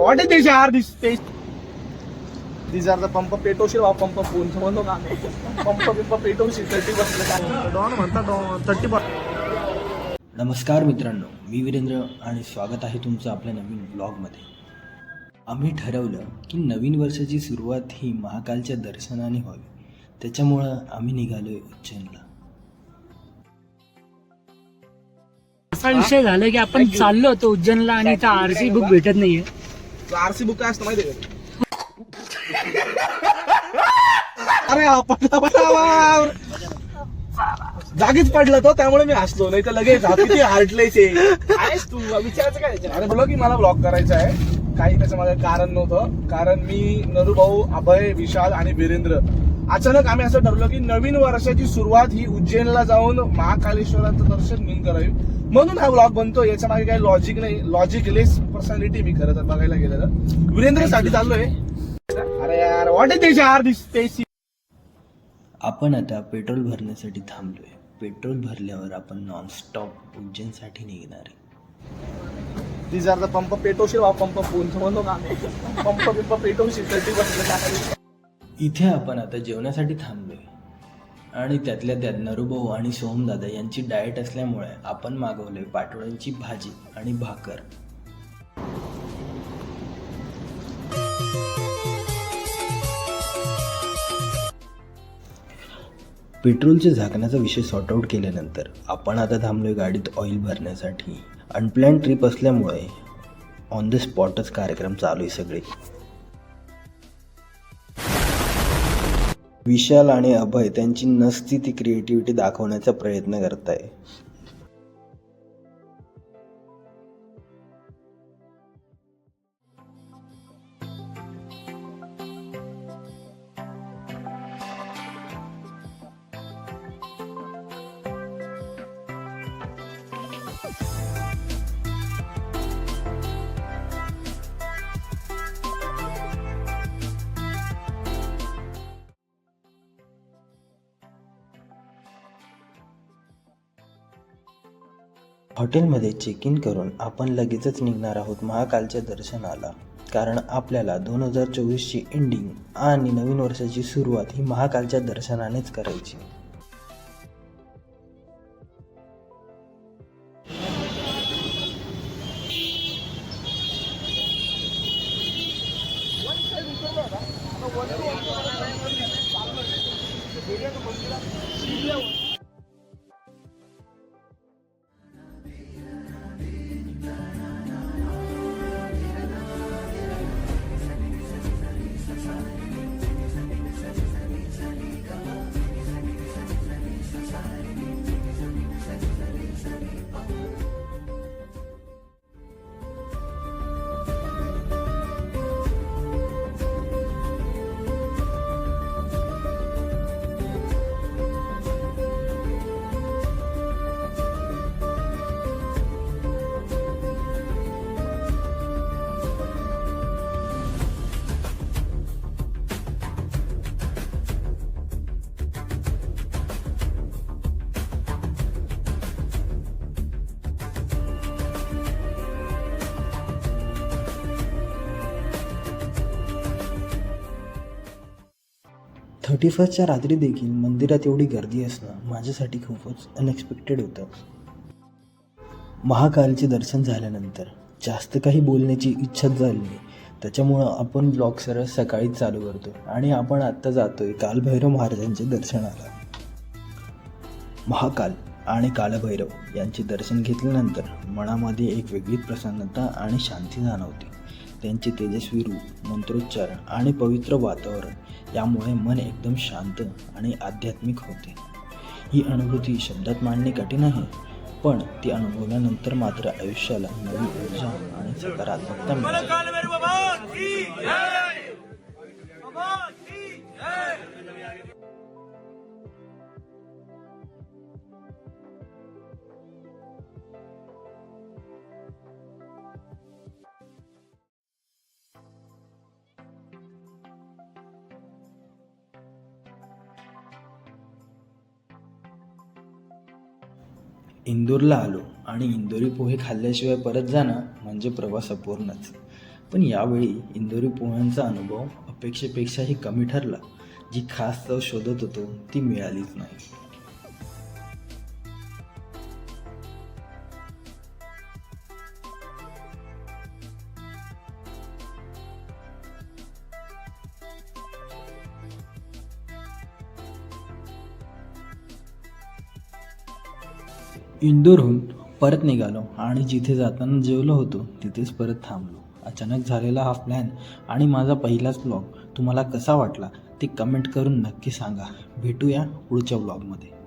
what is this yaar? These are the pump पेटवशील वा pump phone म्हणतो का पंप पेटवशील 30 बसले काय डॉन म्हणतात 30. नमस्कार मित्रांनो, मी वीरेंद्र आणि स्वागत आहे तुमचं आपल्या नवीन ब्लॉगमध्ये. आम्ही ठरवलं की नवीन वर्षाची सुरुवात ही महाकालच्या दर्शनाने व्हावी. त्याच्यामुळं आम्ही निघालोय उज्जैनला. असा विषय झाला की आपण चाललो होतो उज्जैनला आणि त्या आरसी बुक भेटत नाहीये. आरसी बुक काय असतं माहिती आहे अरे जागीच पडलं तो, त्यामुळे मी हसलो, नाही तर लगेच किती हार्टलेस आहेस तू. विचारायचं काय? अरे बोलो की मला ब्लॉग करायचा आहे. काही त्याचं माझं कारण नव्हतं, कारण मी नरूभाऊ, अभय, विशाल आणि वीरेंद्र अचानक आम्ही असं ठरलो की नवीन वर्षाची सुरुवात ही उज्जैनला जाऊन महाकालेश्वराचं दर्शन घेऊन करावी, म्हणून हा ब्लॉग बनतो. याच्या मागे काही लॉजिक नाही, लॉजिकलेस पर्सनॅलिटी मी खरं तर बघायला गेलेलं. वीरेंद्रसाठी चाललोय. अरे यार, व्हॉट इज दिस यार, दिस स्पेस. आपण आता पेट्रोल भरण्यासाठी थांबलोय. पेट्रोल भरल्यावर आपण नॉनस्टॉप उज्जैनसाठी निघणार आहे. These are the पंप पेटवशील वा पंप फोन म्हणतो का पंप पेटवशील 30 बसले काय. इथे आपण आता जेवणासाठी थांबलोय आणि त्यातल्या त्यात नरूभाऊ आणि सोमदादा यांची डाएट असल्यामुळे आपण मागवलोय पाटोळ्यांची भाजी आणि भाकर. पेट्रोलच्या झाकणाचा विषय सॉर्ट आऊट केल्यानंतर आपण आता थांबलोय गाडीत ऑइल भरण्यासाठी. अनप्लॅन ट्रिप असल्यामुळे ऑन द स्पॉटच कार्यक्रम चालू आहे सगळे. विशाल आणि अभय त्यांची नसती ती क्रिएटिव्हिटी दाखवण्याचा प्रयत्न करताय. हॉटेलमध्ये चेक इन करून आपण लगेचच निघणार आहोत महाकालच्या दर्शनाला, कारण आपल्याला 2024ची एंडिंग आणि नवीन वर्षाची सुरुवात ही महाकालच्या दर्शनानेच करायची. थर्टी फर्स्टच्या रात्री देखील मंदिरात एवढी गर्दी असणं माझ्यासाठी खूपच अनएक्सपेक्टेड होतं. महाकालचे दर्शन झाल्यानंतर जास्त काही बोलण्याची इच्छाच झाली नाही, त्याच्यामुळं आपण ब्लॉग सरळ सकाळीच चालू करतो आणि आपण आत्ता जातोय कालभैरव महाराजांच्या दर्शनाला. महाकाल आणि कालभैरव यांचे दर्शन घेतल्यानंतर मनामध्ये एक वेगळी प्रसन्नता आणि शांती जाणवते. त्यांचे तेजस्वी रूप, मंत्रोच्चार आणि पवित्र वातावरण यामुळे मन एकदम शांत आणि आध्यात्मिक होते. ही अनुभूती शब्दात मांडणे कठीण आहे, पण ती अनुभवल्यानंतर मात्र आयुष्याला नवी ऊर्जा आणि सकारात्मकता मिळते. इंदोरला आलो आणि इंदोरी पोहे खाल्ल्याशिवाय परत जाणं म्हणजे प्रवास अपूर्णच. पण यावेळी इंदोरी पोह्यांचा अनुभव अपेक्षेपेक्षाही कमी ठरला. जी खास चव शोधत होतो ती मिळालीच नाही. इंदोरहून परत निघालो आणि जिथे जाताना जेवलो होतो तिथेच परत थांबलो. अचानक झालेला हा प्लॅन आणि माझा पहिलाच ब्लॉग तुम्हाला कसा वाटला ते कमेंट करून नक्की सांगा. भेटूया पुढच्या ब्लॉगमध्ये.